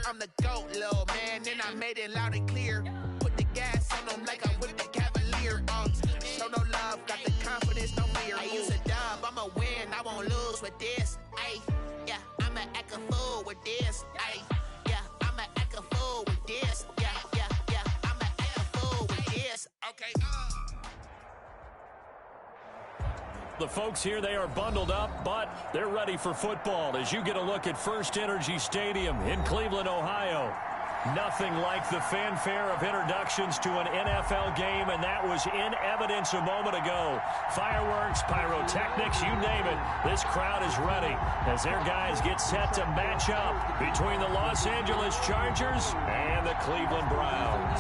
I'm the GOAT, little man, and I made it loud and clear. Put the gas on them like I'm with the Cavalier. Show no love, got the confidence, no fear. I use a dub, I'ma win, I won't lose with this. Ay, yeah, I'ma act a fool with this. Ay, yeah, I'ma act a fool with this. Yeah, yeah, yeah, I'ma act a fool with this. Okay. The folks here, they are bundled up, but they're ready for football as you get a look at First Energy Stadium in Cleveland, Ohio. Nothing like the fanfare of introductions to an NFL game, and that was in evidence a moment ago. Fireworks, pyrotechnics, you name it. This crowd is ready as their guys get set to match up between the Los Angeles Chargers and the Cleveland Browns.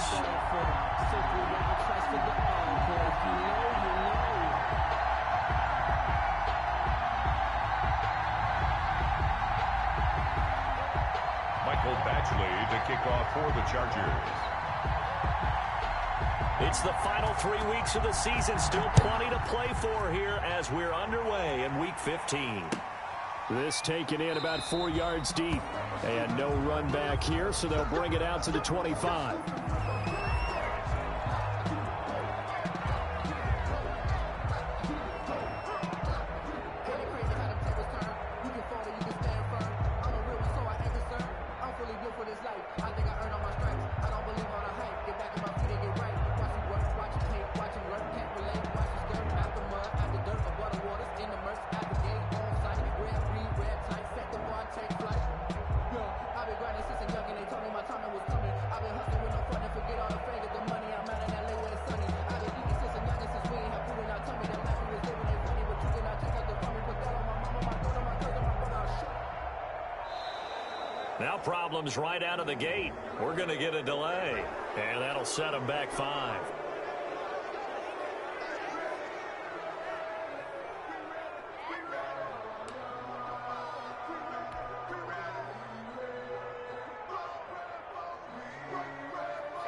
To kick off for the Chargers. It's the final 3 weeks of the season. Still plenty to play for here as we're underway in Week 15. This taken in about 4 yards deep. And no run back here, so they'll bring it out to the 25. Now problems right out of the gate. We're going to get a delay, and that'll set them back 5.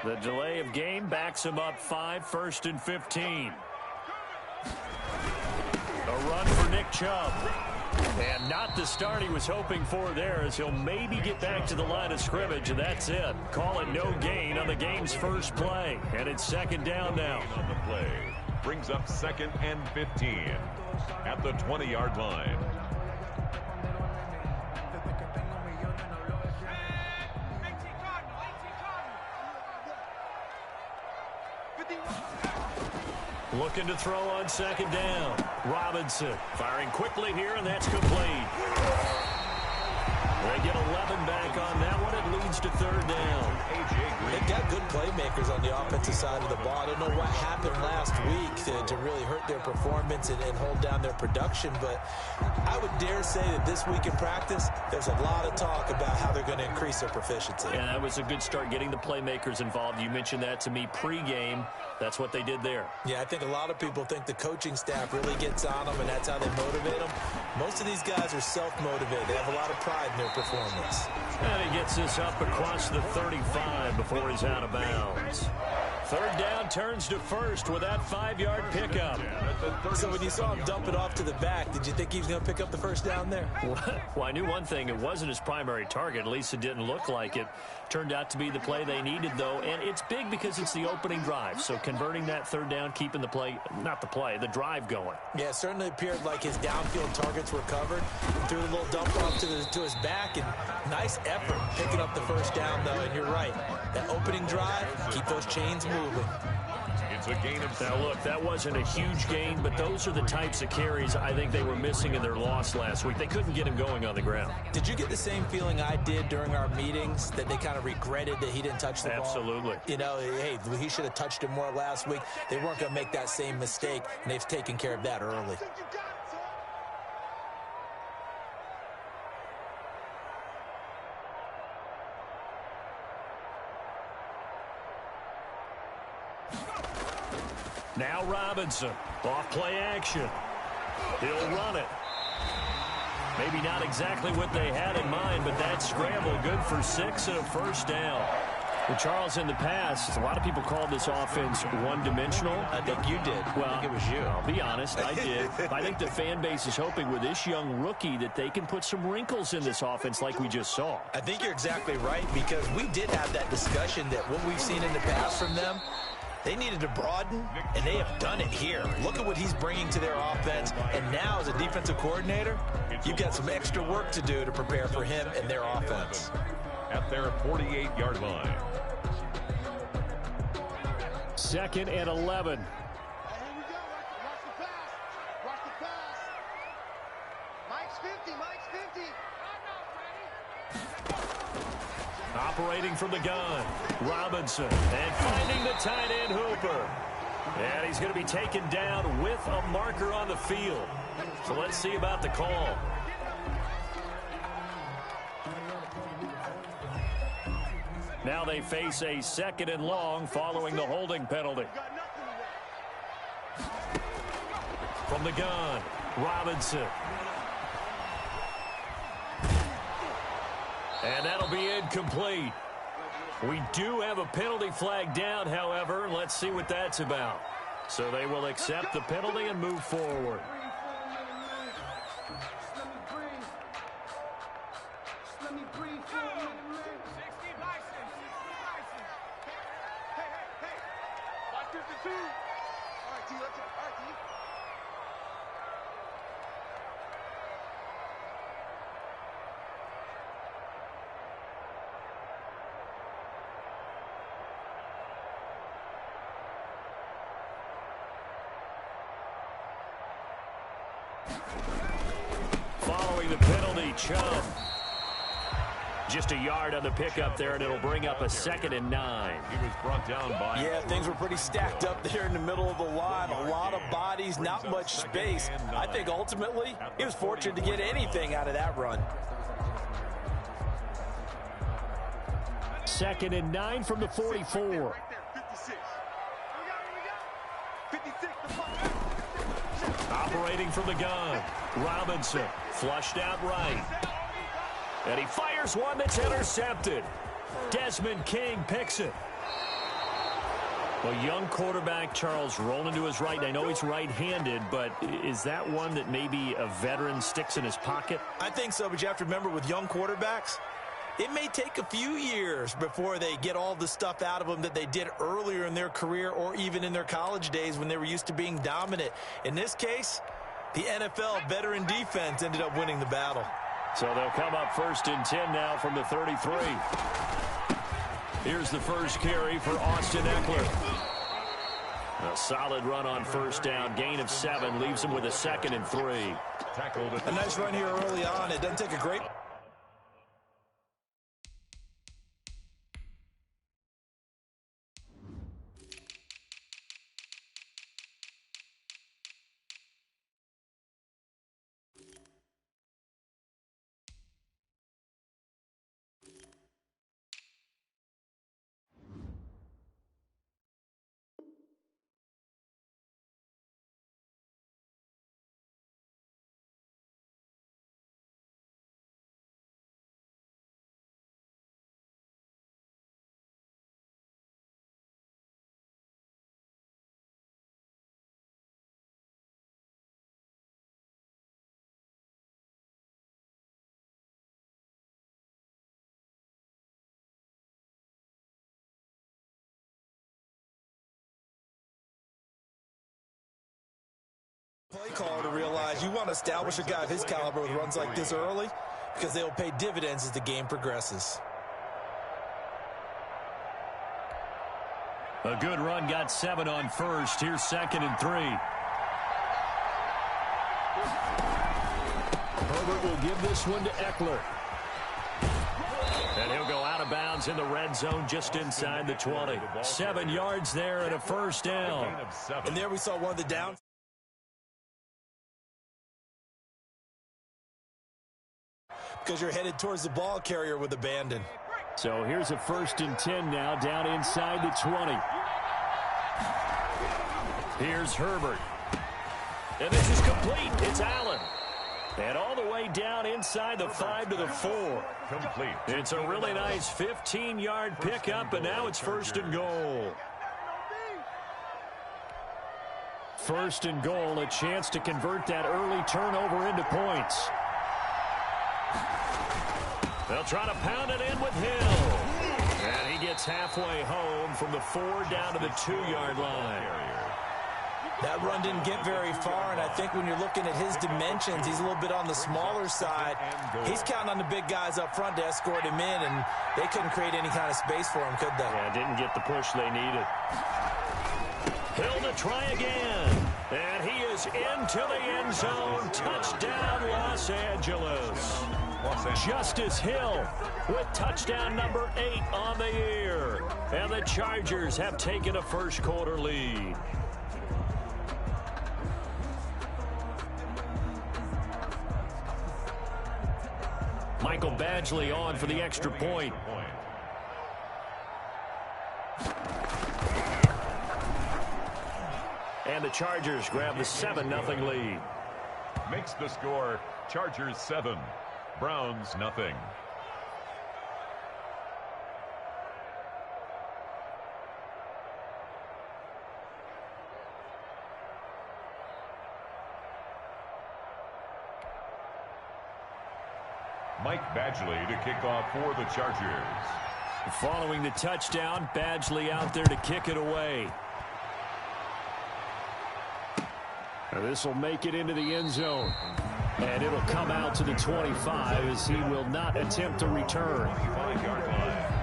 The delay of game backs him up 5, 1st and 15. A run for Nick Chubb. And not the start he was hoping for there, as he'll maybe get back to the line of scrimmage, and that's it. Call it no gain on the game's first play. And it's 2nd down now. On the play brings up 2nd and 15 at the 20-yard line. Looking to throw on 2nd down. Robinson firing quickly here, and that's complete. They get 11 back on that one. It leads to 3rd down. They've got good playmakers on the offensive side of the ball. I don't know what happened last week to really hurt their performance and hold down their production, but I would dare say that this week in practice, there's a lot of talk about how they're going to increase their proficiency. Yeah, that was a good start, getting the playmakers involved. You mentioned that to me pregame. That's what they did there. Yeah, I think a lot of people think the coaching staff really gets on them, and that's how they motivate them. Most of these guys are self-motivated. They have a lot of pride in their performance. And he gets this up across the 35 before he's out of bounds. 3rd down turns to 1st with that 5-yard pickup. So when you saw him dump it off to the back, did you think he was going to pick up the 1st down there? Well, I knew one thing. It wasn't his primary target. At least it didn't look like it. Turned out to be the play they needed, though. And it's big because it's the opening drive. So converting that 3rd down, keeping the play, not the play, the drive going. Yeah, it certainly appeared like his downfield targets were covered. Threw a little dump off to his back, and nice effort picking up the 1st down, though. And you're right. That opening drive, keep those chains moving. It's a gain of... Now, look, that wasn't a huge gain, but those are the types of carries I think they were missing in their loss last week. They couldn't get him going on the ground. Did you get the same feeling I did during our meetings, that they kind of regretted that he didn't touch the ball? Absolutely. You know, hey, he should have touched it more last week. They weren't going to make that same mistake, and they've taken care of that early. Now Robinson, off play action. He'll run it. Maybe not exactly what they had in mind, but that scramble good for 6 and a 1st down. Well, Charles, in the past, a lot of people called this offense one-dimensional. I think you did. Well, I think it was you. I'll be honest, I did. I think the fan base is hoping with this young rookie that they can put some wrinkles in this offense like we just saw. I think you're exactly right, because we did have that discussion that what we've seen in the past from them, they needed to broaden, and they have done it here. Look at what he's bringing to their offense, and now as a defensive coordinator, you've got some extra work to do to prepare for him and their offense. At their 48-yard line. 2nd and 11. Here we go. Watch the pass. Watch the pass. Mike's 50. Mike's 50. Operating from the gun, Robinson, and finding the tight end Hooper. And he's going to be taken down with a marker on the field. So let's see about the call. Now they face a 2nd and long following the holding penalty. From the gun, Robinson. And that'll be incomplete. We do have a penalty flag down, however. Let's see what that's about. So they will accept the penalty and move forward. Let me breathe for a minute, man. 60 license. Hey. Watch 52. All right, T, let's go. All right, T. Following the penalty, Chubb. Just a yard on the pickup there, and it'll bring up a 2nd and 9. He was brought down by... Yeah, things were pretty stacked up there in the middle of the line. A lot of bodies, not much space. I think ultimately he was fortunate to get anything out of that run. 2nd and 9 from the 44. Right there, 56. Here we go. 56. Operating from the gun, Robinson flushed out right. And he fires one that's intercepted. Desmond King picks it. Well, young quarterback Charles rolling to his right. I know he's right-handed, but is that one that maybe a veteran sticks in his pocket? I think so, but you have to remember with young quarterbacks, it may take a few years before they get all the stuff out of them that they did earlier in their career or even in their college days when they were used to being dominant. In this case, the NFL veteran defense ended up winning the battle. So they'll come up 1st and 10 now from the 33. Here's the first carry for Austin Eckler. A solid run on 1st down. Gain of 7 leaves him with a 2nd and 3. A nice run here early on. It doesn't take a great... play caller to realize you want to establish a guy of his caliber with runs like this early because they'll pay dividends as the game progresses. A good run, got 7 on 1st. Here's 2nd and 3. Herbert will give this one to Eckler. And he'll go out of bounds in the red zone just inside the 20. 7 yards there and a 1st down. And there we saw one of the downs. Because you're headed towards the ball carrier with abandon. So here's a 1st and 10 now down inside the 20. Here's Herbert. And this is complete. It's Allen. And all the way down inside the 5 to the 4. Complete. It's a really nice 15-yard pickup, and now it's 1st and goal. 1st and goal, a chance to convert that early turnover into points. They'll try to pound it in with Hill. And he gets halfway home from the 4 down to the 2-yard line. That run didn't get very far, and I think when you're looking at his dimensions, he's a little bit on the smaller side. He's counting on the big guys up front to escort him in, and they couldn't create any kind of space for him, could they? Yeah, didn't get the push they needed. Hill to try again. And he is into the end zone. Touchdown, Los Angeles. Justice Hill with touchdown number 8 on the year. And the Chargers have taken a first-quarter lead. Michael Badgley on for the extra point. And the Chargers grab the 7-0 lead. Makes the score Chargers 7, Browns nothing. Mike Badgley to kick off for the Chargers. Following the touchdown, Badgley out there to kick it away. This will make it into the end zone. And it'll come out to the 25 as he will not attempt to return. 5-yard line.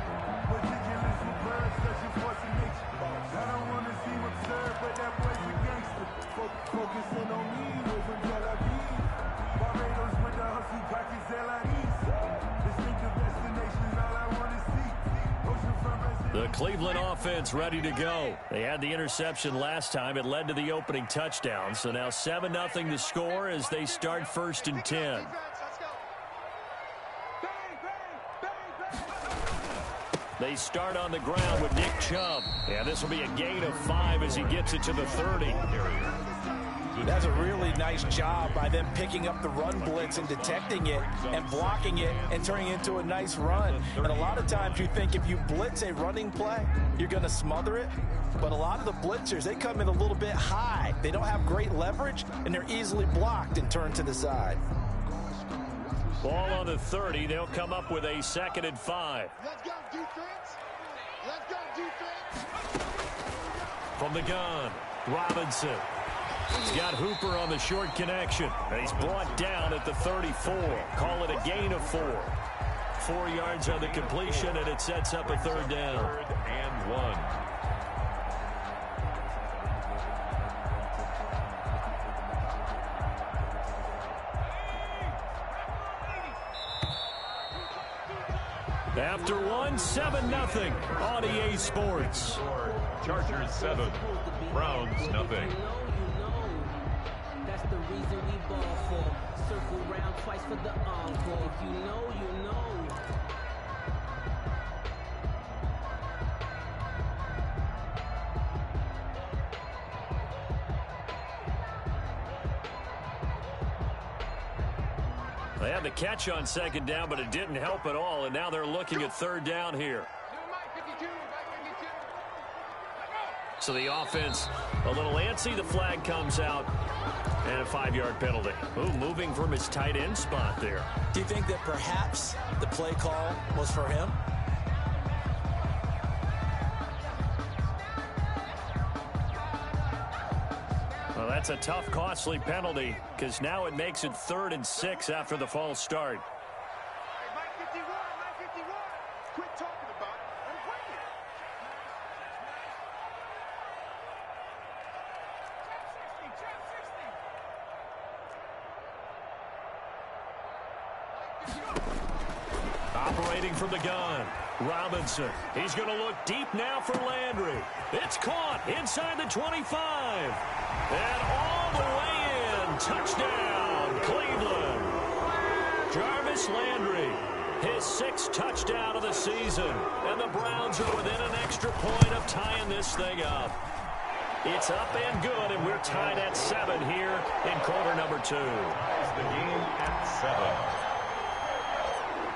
The Cleveland offense ready to go. They had the interception last time. It led to the opening touchdown. So now 7-0 to score as they start 1st and 10. They start on the ground with Nick Chubb. Yeah, this will be a gain of 5 as he gets it to the 30. That's a really nice job by them picking up the run blitz and detecting it and blocking it and turning it into a nice run. And a lot of times you think if you blitz a running play, you're going to smother it. But a lot of the blitzers, they come in a little bit high. They don't have great leverage, and they're easily blocked and turned to the side. Ball on the 30. They'll come up with a 2nd and 5. Let's go, defense. Let's go, defense. From the gun, Robinson. He's got Hooper on the short connection. And he's brought down at the 34. Call it a gain of 4. 4 yards on the completion, and it sets up a 3rd down. 3rd and 1. After 1, 7-0 on EA Sports. Chargers 7, Browns nothing. That's the reason we ball for. Circle round twice for the encore. If you know, you know. They had the catch on 2nd down, but it didn't help at all, and now they're looking at 3rd down here. So the offense a little antsy. The flag comes out, and a 5-yard penalty. Ooh, moving from his tight end spot there. Do you think that perhaps the play call was for him? Well, that's a tough, costly penalty because now it makes it 3rd and 6 after the false start. Mike 51, Mike 51. Quit talking about it and bring it. Operating from the gun, Robinson. He's going to look deep now for Landry. It's caught inside the 25. And all the way in. Touchdown, Cleveland. Jarvis Landry, his 6th touchdown of the season. And the Browns are within an extra point of tying this thing up. It's up and good, and we're tied at 7 here in quarter number 2. the game at 7.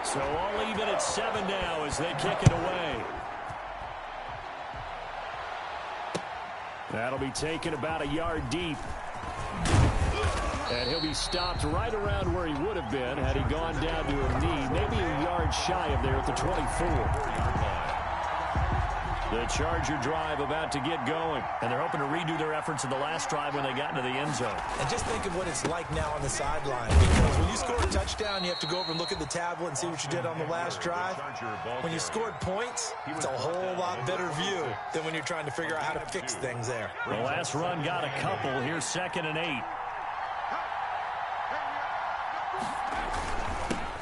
So all even at 7 now as they kick it away. That'll be taken about a yard deep. And he'll be stopped right around where he would have been had he gone down to a knee, maybe a yard shy of there at the 24. The Charger drive about to get going, and they're hoping to redo their efforts in the last drive when they got into the end zone. And just think of what it's like now on the sideline, because when you score a touchdown, you have to go over and look at the tablet and see what you did on the last drive. When you scored points, it's a whole lot better view than when you're trying to figure out how to fix things there. The last run got a couple. Here's 2nd and 8.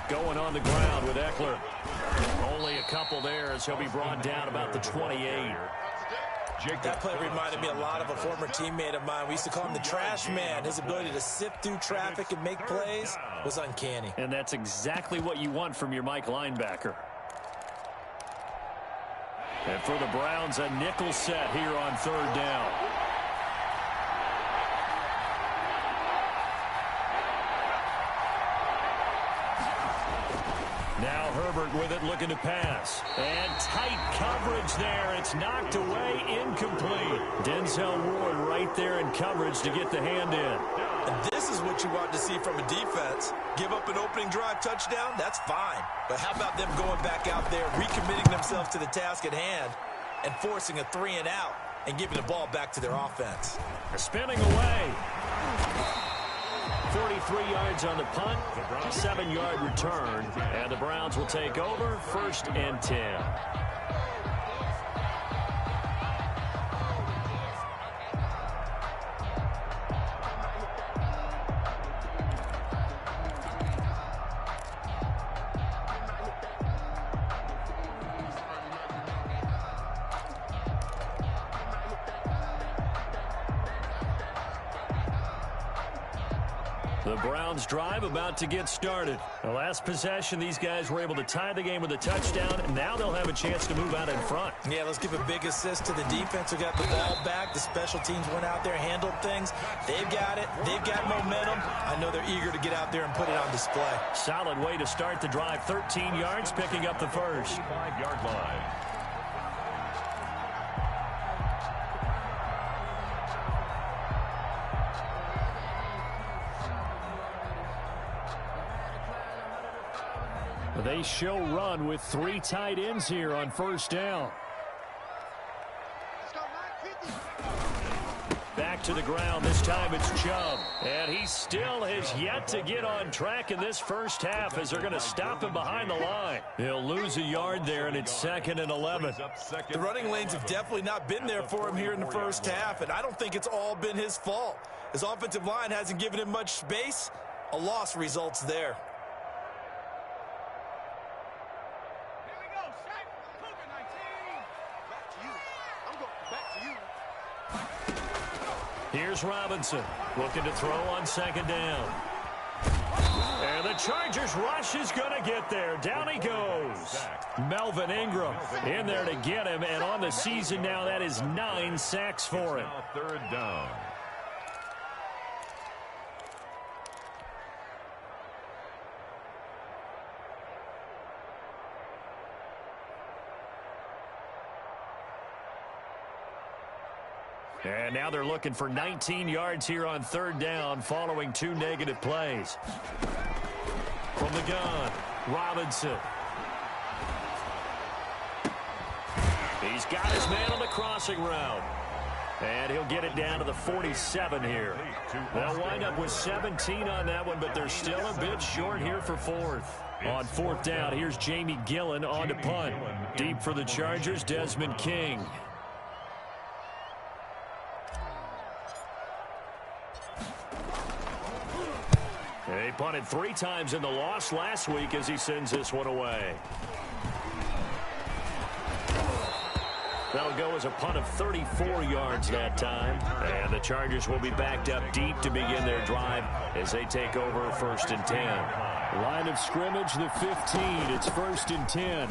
Going on the ground with Eckler. Only a couple there as he'll be brought down about the 28. That play reminded me a lot of a former teammate of mine. We used to call him the trash man. His ability to sift through traffic and make plays was uncanny. And that's exactly what you want from your Mike linebacker. And for the Browns, a nickel set here on 3rd down. Now Herbert with it, looking to pass. And tight coverage there. It's knocked away, incomplete. Denzel Ward right there in coverage to get the hand in. And this is what you want to see from a defense. Give up an opening drive touchdown, that's fine. But how about them going back out there, recommitting themselves to the task at hand, and forcing a 3-and-out and giving the ball back to their offense. They're spinning away. 43 yards on the punt, 7-yard return, and the Browns will take over 1st and 10. The Browns drive about to get started. The last possession, these guys were able to tie the game with a touchdown, and now they'll have a chance to move out in front. Yeah, let's give a big assist to the defense who got the ball back. The special teams went out there, handled things. They've got it. They've got momentum. I know they're eager to get out there and put it on display. Solid way to start the drive. 13 yards, picking up the first. 5-yard line. They show run with 3 tight ends here on 1st down. Back to the ground. This time it's Chubb. And he still has yet to get on track in this first half as they're going to stop him behind the line. He'll lose a yard there, and it's 2nd and 11. The running lanes have definitely not been there for him here in the first half, and I don't think it's all been his fault. His offensive line hasn't given him much space. A loss results there. Here's Robinson looking to throw on 2nd down. And the Chargers rush is going to get there. Down he goes. Melvin Ingram in there to get him. And on the season now, that is 9 sacks for him. 3rd down. And now they're looking for 19 yards here on 3rd down following 2 negative plays. From the gun, Robinson. He's got his man on the crossing route. And he'll get it down to the 47 here. They'll wind up with 17 on that one, but they're still a bit short here for 4th. On 4th down, here's Jamie Gillen on to punt. Deep for the Chargers, Desmond King. He punted 3 times in the loss last week as he sends this one away. That'll go as a punt of 34 yards that time. And the Chargers will be backed up deep to begin their drive as they take over 1st and 10. Line of scrimmage, the 15. It's 1st and 10.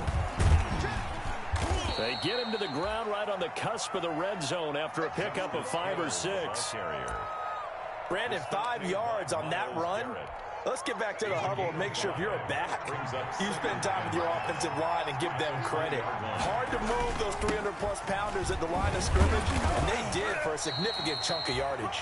They get him to the ground right on the cusp of the red zone after a pickup of 5 or 6. Brandon, 5 yards on that run. Let's get back to the huddle and make sure if you're a back, you spend time with your offensive line and give them credit. Hard to move those 300-plus pounders at the line of scrimmage, and they did for a significant chunk of yardage.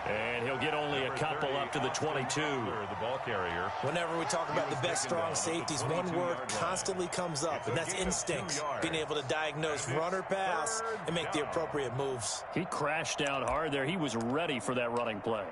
And he'll get only a couple up to the 22. The ball carrier. Whenever we talk about the best strong safeties, one word constantly comes up, and that's instincts. Being able to diagnose run or pass and make the appropriate moves. He crashed down hard there. He was ready for that running play.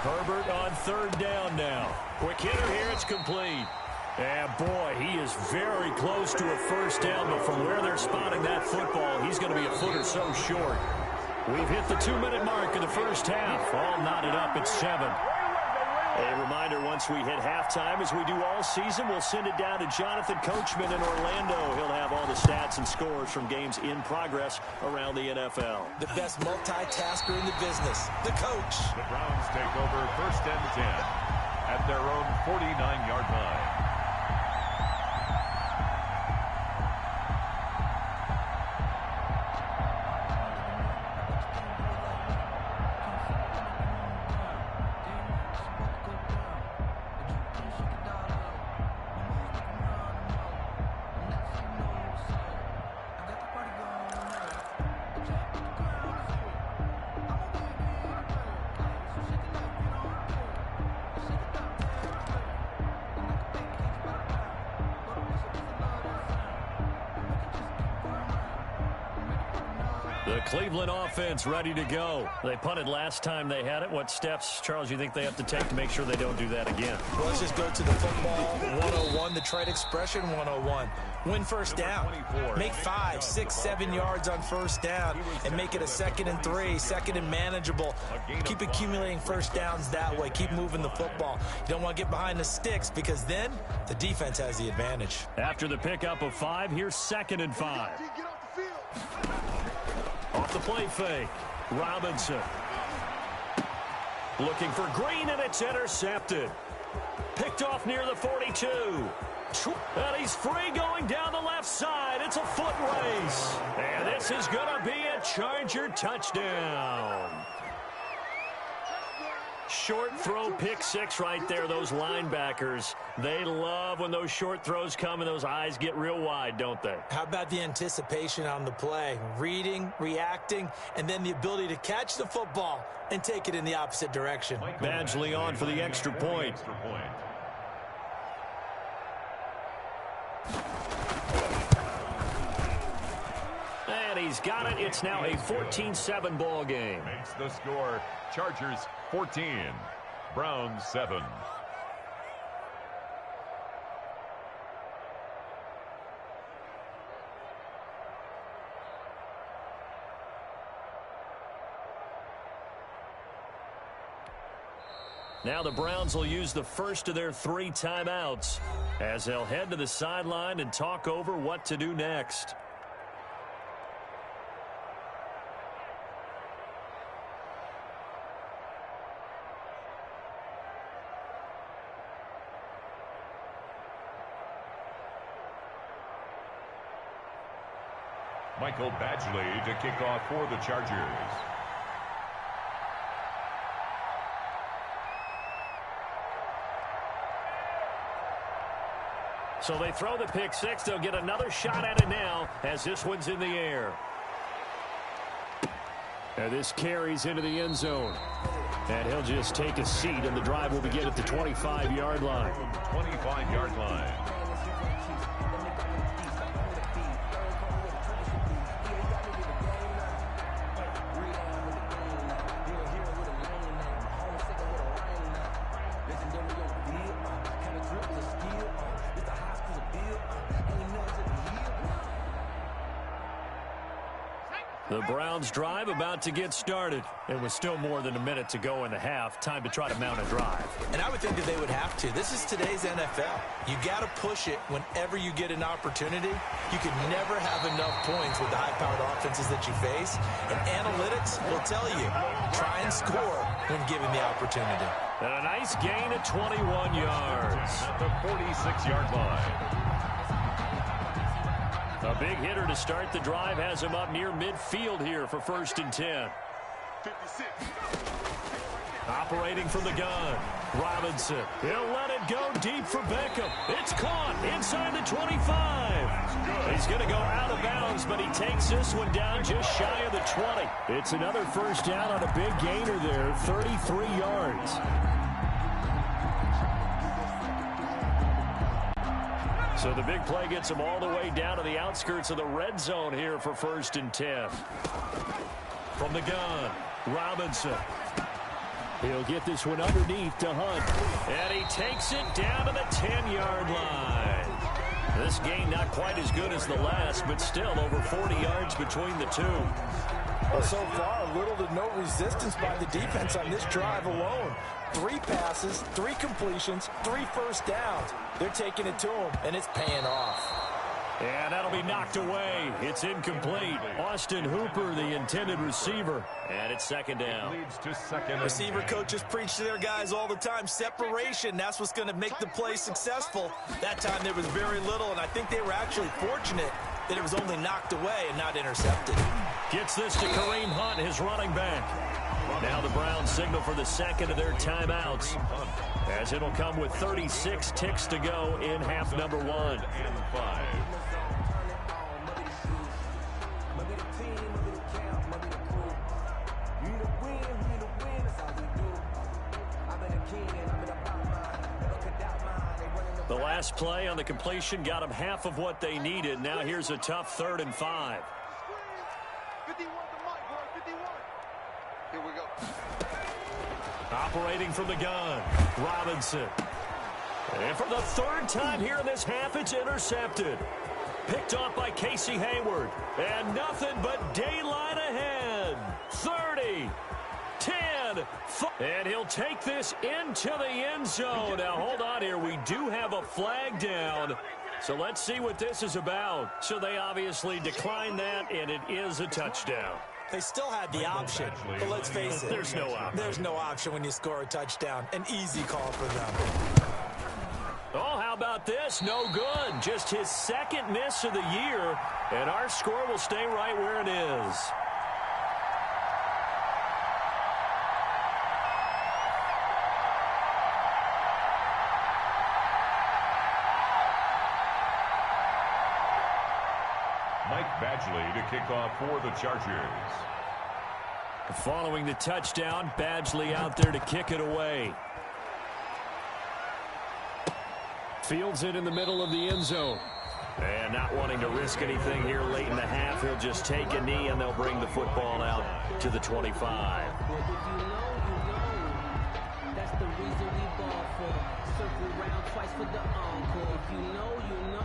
Herbert on third down now. Quick hitter here, it's complete. And boy, he is very close to a first down, but from where they're spotting that football, he's going to be a foot or so short. We've hit the 2-minute mark of the first half. All knotted up at 7. A reminder, once we hit halftime, as we do all season, we'll send it down to Jonathan Coachman in Orlando. He'll have all the stats and scores from games in progress around the NFL. The best multitasker in the business, the coach. The Browns take over first and 10 at their own 49-yard line. The Cleveland offense ready to go. They punted last time they had it. What steps, Charles, you think they have to take to make sure they don't do that again? Well, let's just go to the football 101, the trade expression 101. Win first down. Make 5, 6, 7 yards on first down and make it a 2nd and 3, 2nd and manageable. Keep accumulating first downs that way. Keep moving the football. You don't want to get behind the sticks because then the defense has the advantage. After the pickup of 5, here's 2nd and 5. Off the play fake, Robinson. Looking for Green, and it's intercepted. Picked off near the 42. And he's free going down the left side. It's a foot race. And this is going to be a Charger touchdown. Short throw, pick 6 right there. Those linebackers, they love when those short throws come and those eyes get real wide, don't they? How about the anticipation on the play? Reading, reacting, and then the ability to catch the football and take it in the opposite direction. Badgley on for the extra point. And he's got it. It's now a 14-7 ball game. Makes the score Chargers 14, Browns 7. Now the Browns will use the first of their 3 timeouts as they'll head to the sideline and talk over what to do next. Michael Badgley to kick off for the Chargers. So they throw the pick 6. They'll get another shot at it now as this one's in the air. And this carries into the end zone. And he'll just take a seat, and the drive will begin at the 25-yard line. 25-yard line. The Browns drive about to get started. And with still more than a minute to go in the half, time to try to mount a drive. And I would think that they would have to. This is today's NFL. You got to push it whenever you get an opportunity. You can never have enough points with the high-powered offenses that you face. And analytics will tell you, try and score when given the opportunity. And a nice gain of 21 yards. At the 46-yard line. A big hitter to start the drive has him up near midfield here for 1st and 10. 56. Operating from the gun, Robinson. He'll let it go deep for Beckham. It's caught inside the 25. He's going to go out of bounds, but he takes this one down just shy of the 20. It's another first down on a big gainer there, 33 yards. So the big play gets him all the way down to the outskirts of the red zone here for 1st and 10. From the gun, Robinson. He'll get this one underneath to Hunt. And he takes it down to the 10-yard line. This gain not quite as good as the last, but still over 40 yards between the two. Well, so far, little to no resistance by the defense on this drive alone. 3 passes, 3 completions, 3 first downs. They're taking it to him, and it's paying off. And that'll be knocked away. It's incomplete. Austin Hooper, the intended receiver. And it's 2nd down. Leads to 2nd. Receiver coaches preach to their guys all the time. Separation, that's what's going to make the play successful. That time there was very little, and I think they were actually fortunate that it was only knocked away and not intercepted. Gets this to Kareem Hunt, his running back. Now the Browns signal for the 2nd of their timeouts, as it'll come with 36 ticks to go in half number 1. The last play on the completion got them half of what they needed. Now here's a tough 3rd and 5. 51 to Mike, boy, 51. Here we go. Operating from the gun, Robinson. And for the 3rd time here in this half, it's intercepted. Picked off by Casey Hayward. And nothing but daylight ahead. 30, 10, 5. And he'll take this into the end zone. Now, hold on here. We do have a flag down. So let's see what this is about. So they obviously declined that, and it is a touchdown. They still had the option, but let's face it. There's no option. There's no option when you score a touchdown. An easy call for them. Oh, how about this? No good. Just his 2nd miss of the year, and our score will stay right where it is. Badgley to kick off for the Chargers. Following the touchdown, Badgley out there to kick it away. Fields it in the middle of the end zone. And not wanting to risk anything here late in the half, he'll just take a knee and they'll bring the football out to the 25. Well, if you know, you know. That's the reason we ball for. Circle round twice for the encore. If you know, you know.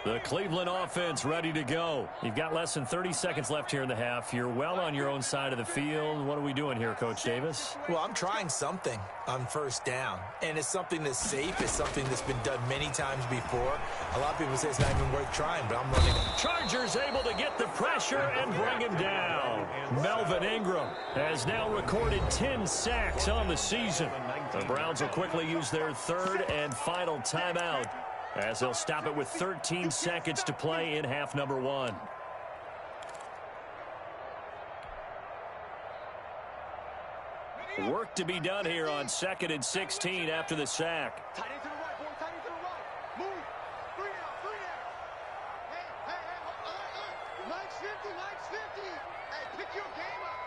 The Cleveland offense ready to go. You've got less than 30 seconds left here in the half. You're well on your own side of the field. What are we doing here, Coach Davis? Well, I'm trying something on 1st down, and it's something that's safe. It's something that's been done many times before. A lot of people say it's not even worth trying, but I'm running it. Chargers able to get the pressure and bring him down. Melvin Ingram has now recorded 10 sacks on the season. The Browns will quickly use their 3rd and final timeout, as they'll stop it with 13 seconds to play in half number 1. Work to be done here on 2nd and 16 after the sack. Tight end to the right, boy, tight end to the right. Move. 3 down, 3 down. Hey, Mike's 50, Mike's 50. Hey, pick your game up.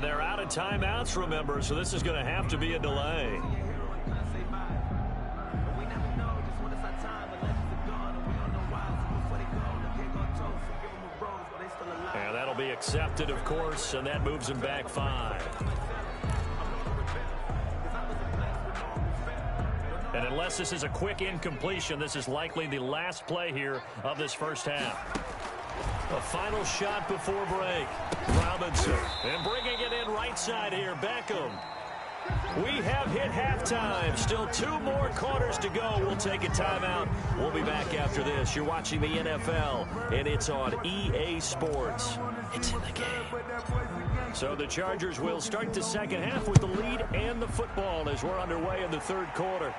And they're out of timeouts, remember, so this is going to have to be a delay. And that'll be accepted, of course, and that moves him back 5. And unless this is a quick incompletion, this is likely the last play here of this first half. A final shot before break. Robinson. And bringing it in right side here, Beckham. We have hit halftime. Still 2 more quarters to go. We'll take a timeout. We'll be back after this. You're watching the NFL, and it's on EA Sports. It's in the game. So the Chargers will start the second half with the lead and the football as we're underway in the third quarter.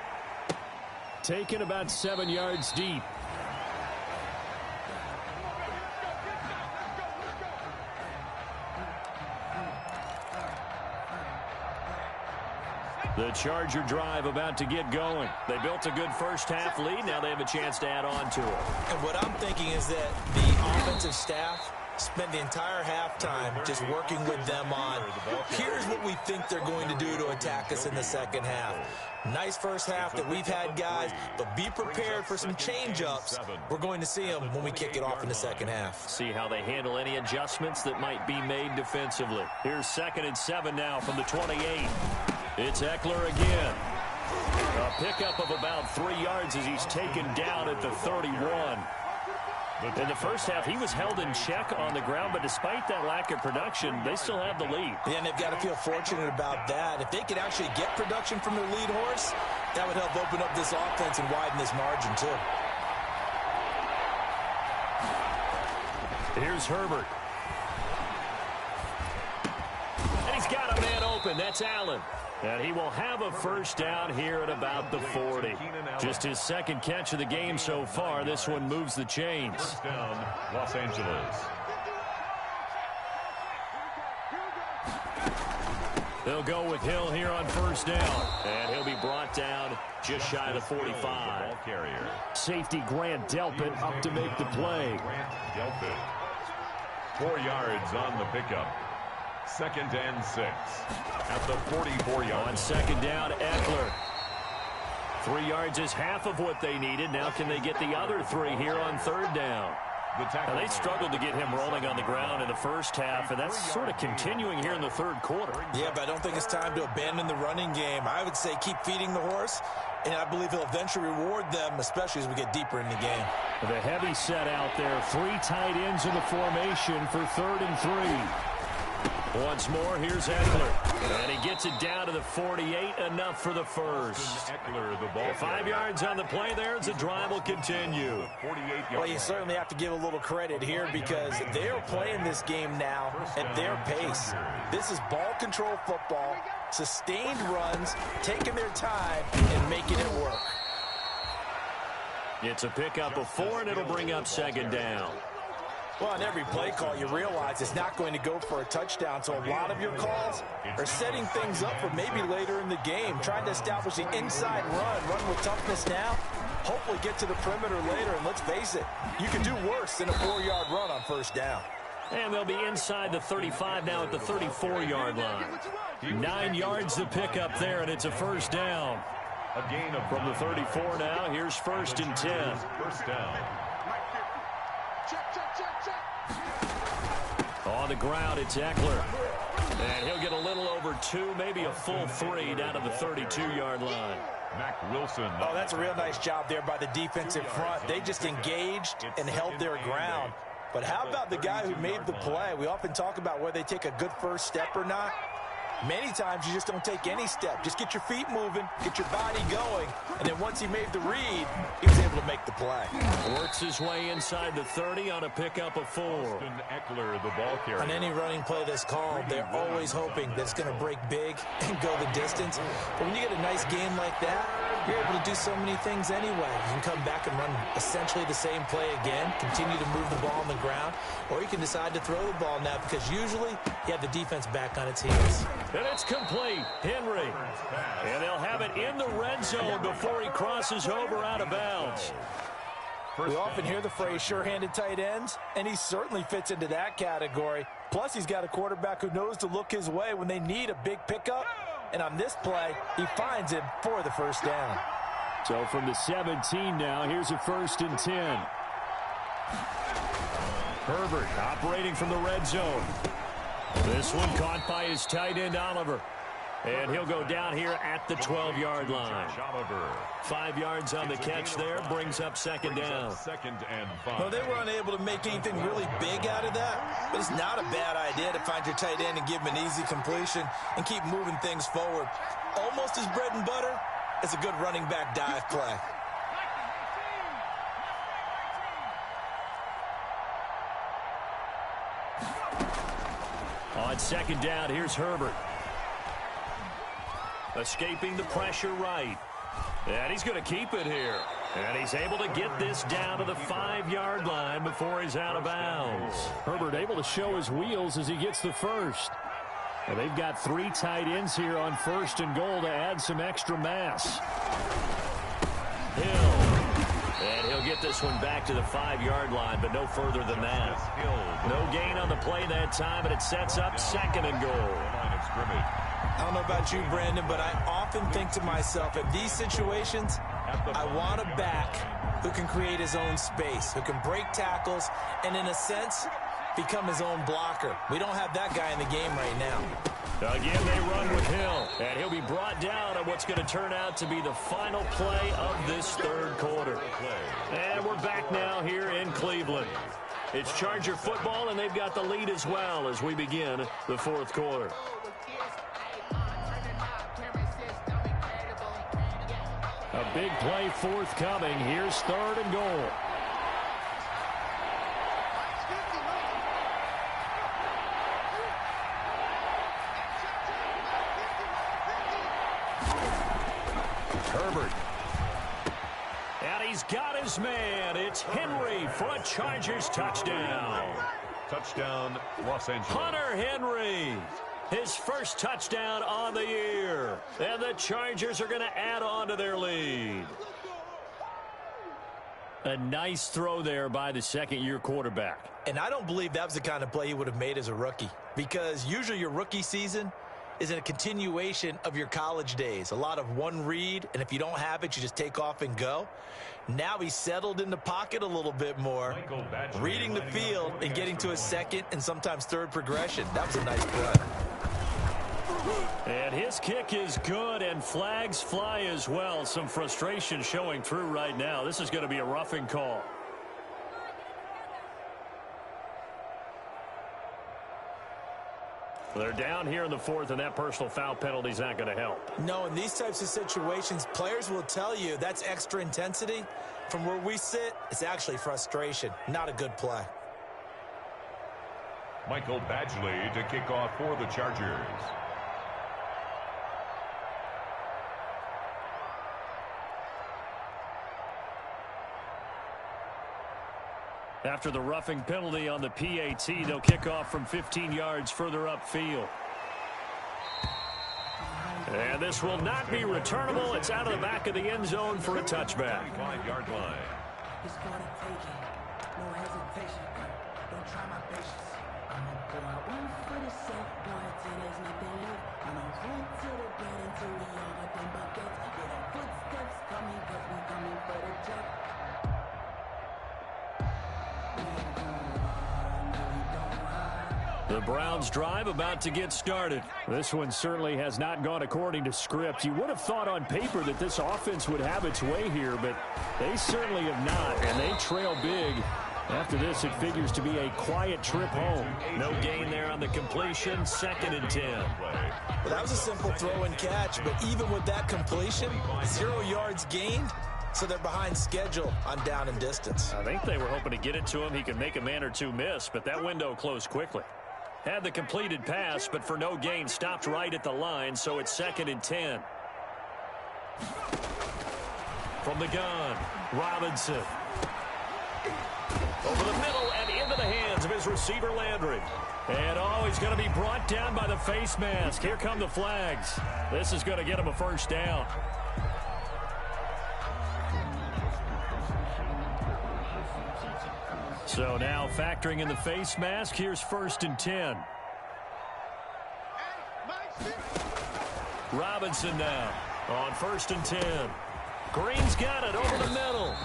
Taken about 7 yards deep. The Charger drive about to get going. They built a good first half lead. Now they have a chance to add on to it. And what I'm thinking is that the offensive staff spent the entire halftime just working with them on, here's what we think they're going to do to attack us in the second half. Nice first half that we've had, guys, but be prepared for some change-ups. We're going to see them when we kick it off in the second half. See how they handle any adjustments that might be made defensively. Here's 2nd and 7 now from the 28. It's Eckler again. A pickup of about 3 yards as he's taken down at the 31. In the first half, he was held in check on the ground, but despite that lack of production, they still have the lead. Yeah, and they've got to feel fortunate about that. If they could actually get production from their lead horse, that would help open up this offense and widen this margin, too. Here's Herbert. And he's got a man open. That's Allen. And he will have a first down here at about the 40. Just his second catch of the game so far. This one moves the chains. First down, Los Angeles. They'll go with Hill here on first down. And he'll be brought down just shy of the 45. Safety Grant Delpit up to make the play. 4 yards on the pickup. 2nd and 6 at the 44-yard. On second down, Eckler. 3 yards is half of what they needed. Now can they get the other 3 here on third down? Now they struggled to get him rolling on the ground in the first half, and that's sort of continuing here in the third quarter. Yeah, but I don't think it's time to abandon the running game. I would say keep feeding the horse, and I believe he'll eventually reward them, especially as we get deeper in the game. The heavy set out there. 3 tight ends in the formation for 3rd and 3. Once more, here's Eckler. And he gets it down to the 48, enough for the first. Eckler, the ball. 5 yards on the play there as the drive will continue. Well, you certainly have to give a little credit here because they are playing this game now at their pace. This is ball control football, sustained runs, taking their time and making it work. It's a pickup of 4, and it'll bring up second down. Well, on every play call, you realize it's not going to go for a touchdown, so a lot of your calls are setting things up for maybe later in the game, trying to establish the inside run with toughness now, hopefully get to the perimeter later, and let's face it, you can do worse than a 4-yard run on first down. And they'll be inside the 35 now at the 34-yard line. 9 yards to pick up there, and it's a first down. A gain of from the 34 now. Here's 1st and 10. First down. On the ground, it's Eckler. And he'll get a little over 2, maybe a full 3 down to the 32-yard line. Mac Wilson. Oh, that's a real nice job there by the defensive front. They just engaged and held their ground. But how about the guy who made the play? We often talk about whether they take a good first step or not. Many times you just don't take any step. Just get your feet moving, get your body going, and then once he made the read, he was able to make the play. Works his way inside the 30 on a pickup of 4. Eckler, the ball carrier. On any running play that's called, they're always hoping that it's going to break big and go the distance. But when you get a nice game like that, you're able to do so many things anyway. You can come back and run essentially the same play again, continue to move the ball on the ground, or you can decide to throw the ball now because usually you have the defense back on its heels. And it's complete. Henry. And they'll have it in the red zone before he crosses over out of bounds. We often hear the phrase sure-handed tight ends, and he certainly fits into that category. Plus, he's got a quarterback who knows to look his way when they need a big pickup. And on this play, he finds him for the first down. So from the 17 now, here's a 1st and 10. Herbert operating from the red zone. This one caught by his tight end, Oliver. And he'll go down here at the 12-yard line. 5 yards on the catch there, brings up 2nd down. 2nd and 5. Well, they were unable to make anything really big out of that, but it's not a bad idea to find your tight end and give him an easy completion and keep moving things forward. Almost as bread and butter as a good running back dive play. On 2nd down, here's Herbert. Escaping the pressure right. And he's going to keep it here. And he's able to get this down to the 5-yard line before he's out of bounds. Herbert able to show his wheels as he gets the first. And they've got 3 tight ends here on 1st and goal to add some extra mass. Hill. And he'll get this one back to the 5-yard line, but no further than that. No gain on the play that time, and it sets up 2nd and goal. I don't know about you, Brandon, but I often think to myself, in these situations, I want a back who can create his own space, who can break tackles, and in a sense, become his own blocker. We don't have that guy in the game right now. Again, they run with Hill, and he'll be brought down on what's going to turn out to be the final play of this 3rd quarter. And we're back now here in Cleveland. It's Charger football, and they've got the lead as well as we begin the 4th quarter. A big play forthcoming. Here's 3rd and goal. Herbert. And he's got his man. It's Henry for a Chargers touchdown. Touchdown, Los Angeles. Hunter Henry. His first touchdown on the year. And the Chargers are going to add on to their lead. A nice throw there by the 2nd-year quarterback. And I don't believe that was the kind of play he would have made as a rookie. Because usually your rookie season is a continuation of your college days. A lot of one read, and if you don't have it, you just take off and go. Now he's settled in the pocket a little bit more, reading the field and getting to his 2nd and sometimes 3rd progression. That was a nice play. And his kick is good, and flags fly as well. Some frustration showing through right now. This is going to be a roughing call. They're down here in the 4th, and that personal foul penalty is not going to help. No, in these types of situations, players will tell you that's extra intensity. From where we sit, it's actually frustration. Not a good play. Michael Badgley to kick off for the Chargers. After the roughing penalty on the PAT, they'll kick off from 15 yards further upfield. And this will not be returnable. It's out of the back of the end zone for a touchback. 5-yard line. It's gonna take it. No hesitation. Don't try my patience. I'm a boy. One for the self, boy, till there's nothing left. I'm a run to the bread until we all got them buckets. Yeah, the footsteps coming, cause we coming for the jet. The Browns drive about to get started. This one certainly has not gone according to script. You would have thought on paper that this offense would have its way here, but they certainly have not, and they trail big. After this, it figures to be a quiet trip home. No gain there on the completion, 2nd and 10. Well, that was a simple throw and catch, but even with that completion, 0 yards gained, so they're behind schedule on down and distance. I think they were hoping to get it to him. He could make a man or two miss, but that window closed quickly. Had the completed pass, but for no gain, stopped right at the line, so it's 2nd and 10. From the gun, Robinson. Over the middle and into the hands of his receiver, Landry. And, he's going to be brought down by the face mask. Here come the flags. This is going to get him a first down. So now factoring in the face mask, here's 1st and 10. Robinson now on 1st and 10. Green's got it over the middle.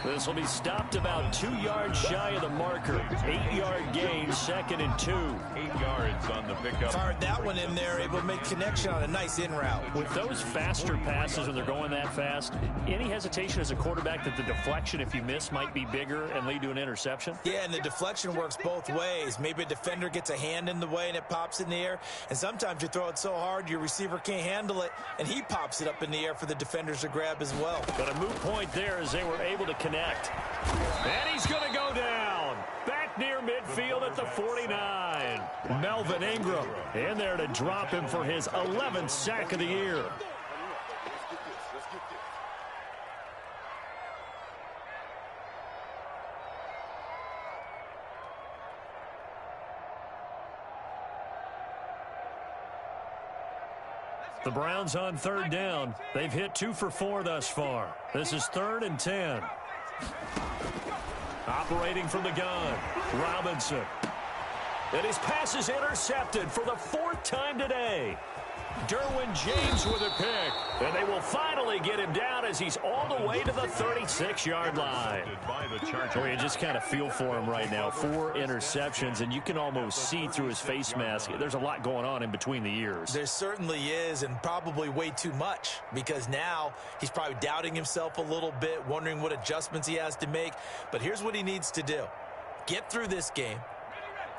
This will be stopped about 2 yards shy of the marker. 8-yard gain, 2nd and 2. 8 yards on the pickup. Fired that one in there, able to make connection on a nice in route. With those faster passes and they're going that fast, any hesitation as a quarterback that the deflection, if you miss, might be bigger and lead to an interception? Yeah, and the deflection works both ways. Maybe a defender gets a hand in the way and it pops in the air. And sometimes you throw it so hard your receiver can't handle it, and he pops it up in the air for the defenders to grab as well. But a moot point there as they were able to connect. And he's going to go down. Back near midfield at the 49. Melvin Ingram in there to drop him for his 11th sack of the year. The Browns on 3rd down. They've hit 2 for 4 thus far. This is 3rd and 10. Operating from the gun, Robinson. And his pass is intercepted for the 4th time today. Derwin James with a pick. And they will finally get him down as he's all the way to the 36-yard line. Oh, you just kind of feel for him right now. 4 interceptions, and you can almost see through his face mask. There's a lot going on in between the ears. There certainly is, and probably way too much, because now he's probably doubting himself a little bit, wondering what adjustments he has to make. But here's what he needs to do. Get through this game,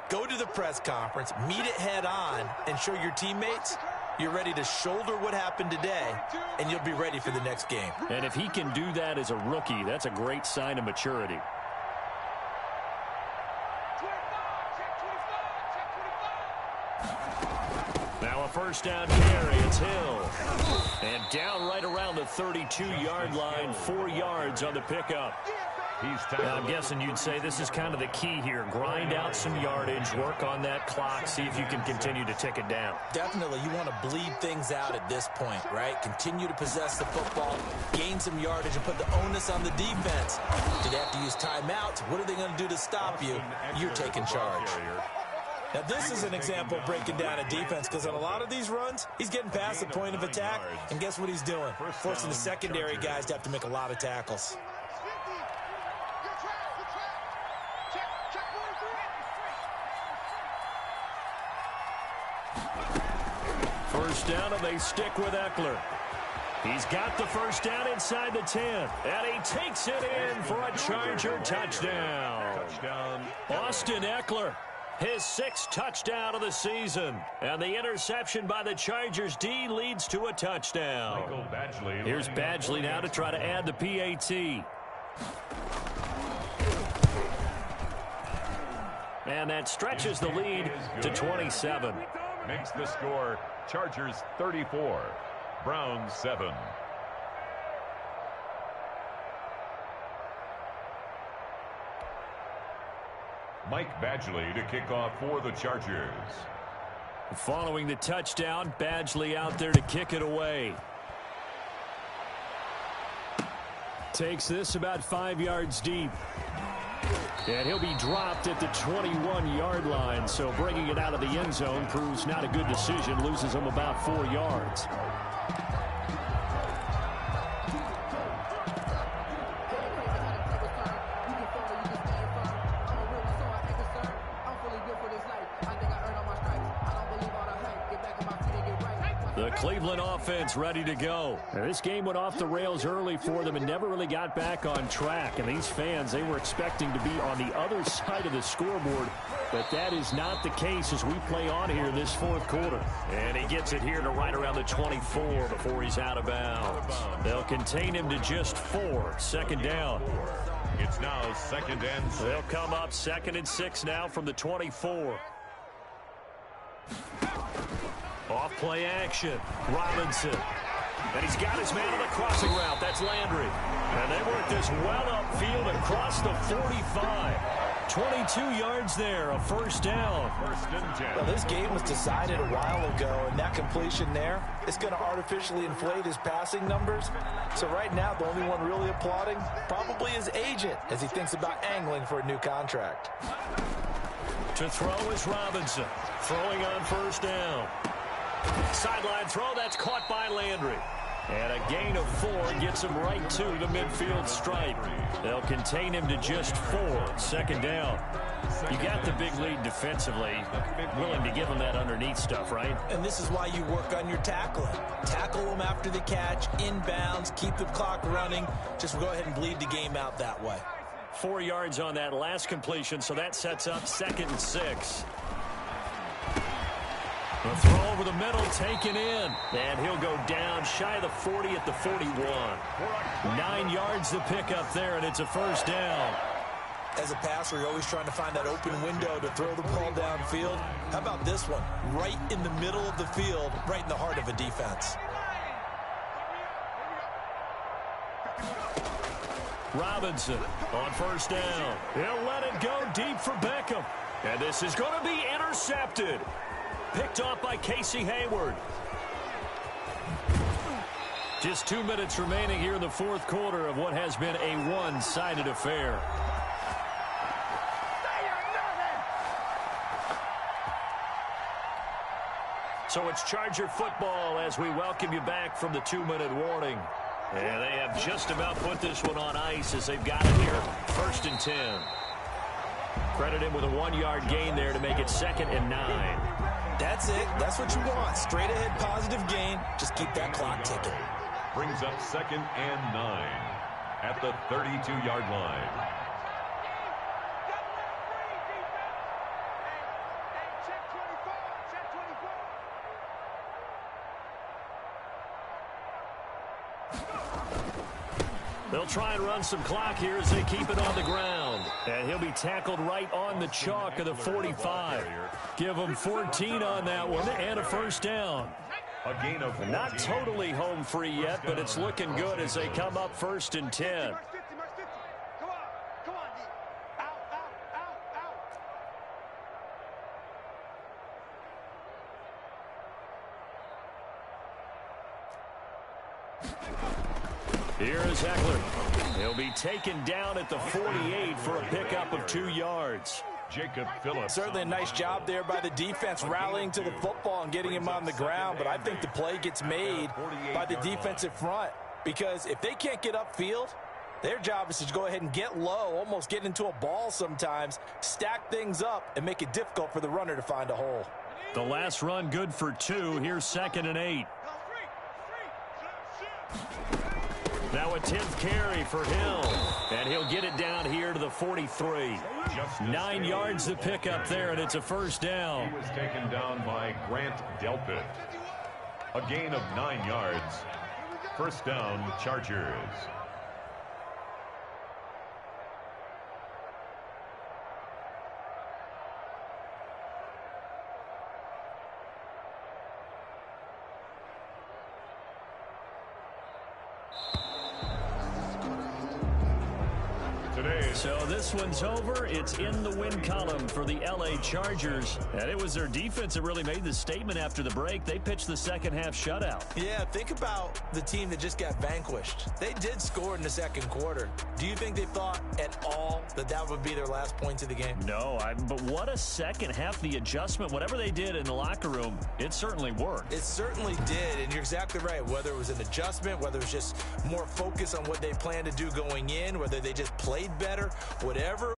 go to the press conference, meet it head on, and show your teammates you're ready to shoulder what happened today, and you'll be ready for the next game. And if he can do that as a rookie, that's a great sign of maturity. Now a 1st down carry. It's Hill. And down right around the 32-yard line, 4 yards on the pickup. Now, I'm guessing you'd say this is kind of the key here. Grind out some yardage, work on that clock, see if you can continue to tick it down. Definitely. You want to bleed things out at this point, right? Continue to possess the football, gain some yardage, and put the onus on the defense. Do they have to use timeouts? What are they going to do to stop you? You're taking charge. Now, this is an example of breaking down a defense, because on a lot of these runs, he's getting past the point of attack, and guess what he's doing? Forcing the secondary guys to have to make a lot of tackles. First down, and they stick with Eckler. He's got the 1st down inside the 10, and he takes it in for a Charger touchdown. Austin Eckler, his 6th touchdown of the season, and the interception by the Chargers D leads to a touchdown. Here's Badgley now to try to add the PAT. And that stretches the lead to 27. Makes the score Chargers 34, Browns 7. Mike Badgley to kick off for the Chargers. Following the touchdown, Badgley out there to kick it away. Takes this about 5 yards deep. And he'll be dropped at the 21-yard line, so bringing it out of the end zone proves not a good decision, loses him about 4 yards. The Cleveland offense ready to go. Now, this game went off the rails early for them and never really got back on track. And these fans, they were expecting to be on the other side of the scoreboard. But that is not the case as we play on here in this 4th quarter. And he gets it here to right around the 24 before he's out of bounds. They'll contain him to just 4. 2nd down. It's now 2nd and 6. They'll come up 2nd and 6 now from the 24. Off play action. Robinson. And he's got his man on the crossing route. That's Landry. And they work this well upfield across the 45. 22 yards there, a first down. First and 10. Well, this game was decided a while ago, and that completion there is going to artificially inflate his passing numbers. So right now, the only one really applauding probably his agent as he thinks about angling for a new contract. To throw is Robinson, throwing on first down. Sideline throw, that's caught by Landry. And a gain of 4 gets him right to the midfield stripe. They'll contain him to just 4. Second down. You got the big lead defensively. Willing to give him that underneath stuff, right? And this is why you work on your tackling. Tackle them after the catch, inbounds, keep the clock running. Just go ahead and bleed the game out that way. 4 yards on that last completion, so that sets up 2nd and 6. The throw over the middle, taken in. And he'll go down shy of the 40 at the 41. 9 yards to pick up there, and it's a first down. As a passer, you're always trying to find that open window to throw the ball downfield. How about this one? Right in the middle of the field, right in the heart of a defense. Robinson on first down. He'll let it go deep for Beckham. And this is going to be intercepted. Picked off by Casey Hayward. Just 2 minutes remaining here in the fourth quarter of what has been a one-sided affair. So it's Charger football as we welcome you back from the 2-minute warning. And they have just about put this one on ice as they've got it here. 1st and 10. Credit him with a 1-yard gain there to make it 2nd and 9. That's it. That's what you want. Straight ahead positive gain. Just keep that clock ticking. Brings up 2nd and 9 at the 32-yard line. They'll try and run some clock here as they keep it on the ground. And he'll be tackled right on the chalk of the 45. Give him 14 on that one and a first down. A gain of 14. Not totally home free yet, but it's looking good as they come up 1st and 10. Here is Heckler. He'll be taken down at the 48 for a pickup of 2 yards. Jacob Phillips. Certainly a nice job there by the defense rallying to the football and getting him on the ground, but I think the play gets made by the defensive front because if they can't get upfield, their job is to go ahead and get low, almost get into a ball sometimes, stack things up, and make it difficult for the runner to find a hole. The last run good for 2. Here's 2nd and 8. Now a 10th carry for Hill, and he'll get it down here to the 43. 9 yards to pick up there, and it's a first down. He was taken down by Grant Delpit. A gain of 9 yards. First down, Chargers. So this one's over. It's in the win column for the L.A. Chargers. And it was their defense that really made the statement after the break. They pitched the second half shutout. Yeah, think about the team that just got vanquished. They did score in the second quarter. Do you think they thought at all that that would be their last points of the game? No, but what a second half. The adjustment, whatever they did in the locker room, it certainly worked. It certainly did, and you're exactly right. Whether it was an adjustment, whether it was just more focus on what they planned to do going in, whether they just played better, whatever